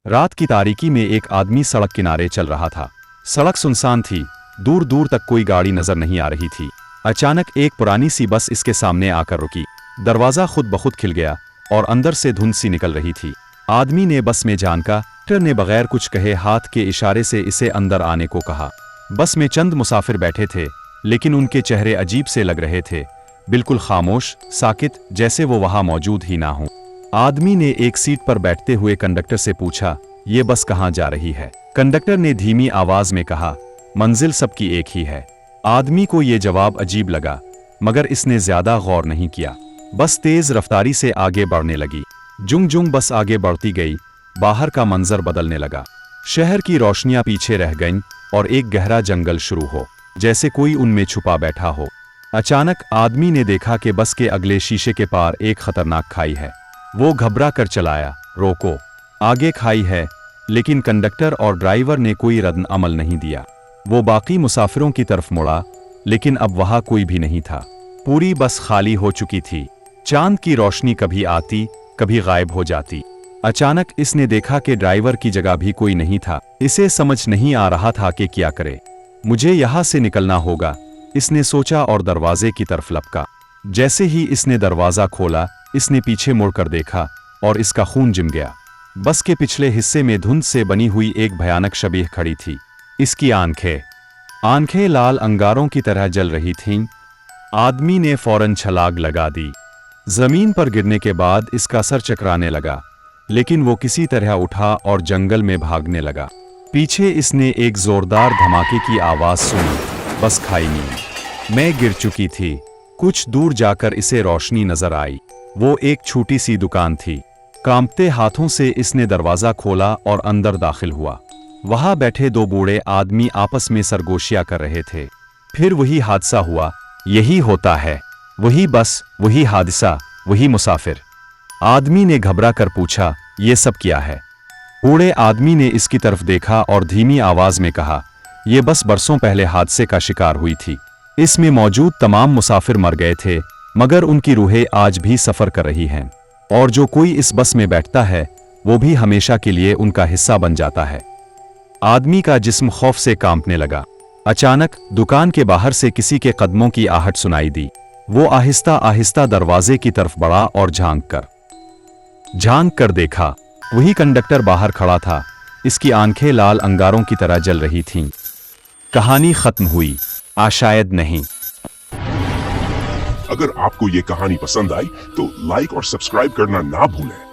रात की तारीकी में एक आदमी सड़क किनारे चल रहा था। सड़क सुनसान थी, दूर दूर तक कोई गाड़ी नजर नहीं आ रही थी। अचानक एक पुरानी सी बस इसके सामने आकर रुकी। दरवाजा खुद ब खुद खिल गया और अंदर से धुंध सी निकल रही थी। आदमी ने बस में जानका कंडक्टर ने बगैर कुछ कहे हाथ के इशारे से इसे अंदर आने को कहा। बस में चंद मुसाफिर बैठे थे, लेकिन उनके चेहरे अजीब से लग रहे थे, बिल्कुल खामोश, साकित, जैसे वो वहां मौजूद ही ना हो। आदमी ने एक सीट पर बैठते हुए कंडक्टर से पूछा, ये बस कहाँ जा रही है? कंडक्टर ने धीमी आवाज में कहा, मंजिल सबकी एक ही है। आदमी को ये जवाब अजीब लगा, मगर इसने ज्यादा गौर नहीं किया। बस तेज रफ्तारी से आगे बढ़ने लगी। जुंग जुंग बस आगे बढ़ती गई। बाहर का मंजर बदलने लगा। शहर की रोशनियां पीछे रह गईं और एक गहरा जंगल शुरू हो, जैसे कोई उनमें छुपा बैठा हो। अचानक आदमी ने देखा कि बस के अगले शीशे के पार एक खतरनाक खाई है। वो घबरा कर चलाया, रोको, आगे खाई है। लेकिन कंडक्टर और ड्राइवर ने कोई रद्द अमल नहीं दिया। वो बाकी मुसाफिरों की तरफ मुड़ा, लेकिन अब वहां कोई भी नहीं था। पूरी बस खाली हो चुकी थी। चांद की रोशनी कभी आती, कभी गायब हो जाती। अचानक इसने देखा कि ड्राइवर की जगह भी कोई नहीं था। इसे समझ नहीं आ रहा था कि क्या करे। मुझे यहां से निकलना होगा, इसने सोचा और दरवाजे की तरफ लपका। जैसे ही इसने दरवाजा खोला, इसने पीछे मुड़कर देखा और इसका खून जिम गया। बस के पिछले हिस्से में धुंध से बनी हुई एक भयानक शबीह खड़ी थी। इसकी आंखें लाल अंगारों की तरह जल रही थीं। आदमी ने फौरन छलांग लगा दी। जमीन पर गिरने के बाद इसका सर चकराने लगा, लेकिन वो किसी तरह उठा और जंगल में भागने लगा। पीछे इसने एक जोरदार धमाके की आवाज सुनी। बस खाई में गिर चुकी थी। कुछ दूर जाकर इसे रोशनी नजर आई। वो एक छोटी सी दुकान थी। कांपते हाथों से इसने दरवाजा खोला और अंदर दाखिल हुआ। वहां बैठे दो बूढ़े आदमी आपस में सरगोशियां कर रहे थे। फिर वही हादसा हुआ। यही होता है, वही बस, वही हादसा, वही मुसाफिर। आदमी ने घबरा कर पूछा, ये सब क्या है? बूढ़े आदमी ने इसकी तरफ देखा और धीमी आवाज में कहा, यह बस बरसों पहले हादसे का शिकार हुई थी। इसमें मौजूद तमाम मुसाफिर मर गए थे, मगर उनकी रूहें आज भी सफर कर रही हैं। और जो कोई इस बस में बैठता है, वो भी हमेशा के लिए उनका हिस्सा बन जाता है। आदमी का जिस्म खौफ से कांपने लगा। अचानक दुकान के बाहर से किसी के कदमों की आहट सुनाई दी। वो आहिस्ता आहिस्ता दरवाजे की तरफ बढ़ा और झांक कर देखा। वही कंडक्टर बाहर खड़ा था। इसकी आंखें लाल अंगारों की तरह जल रही थीं। कहानी खत्म हुई? शायद नहीं। अगर आपको ये कहानी पसंद आई तो लाइक और सब्सक्राइब करना ना भूलें।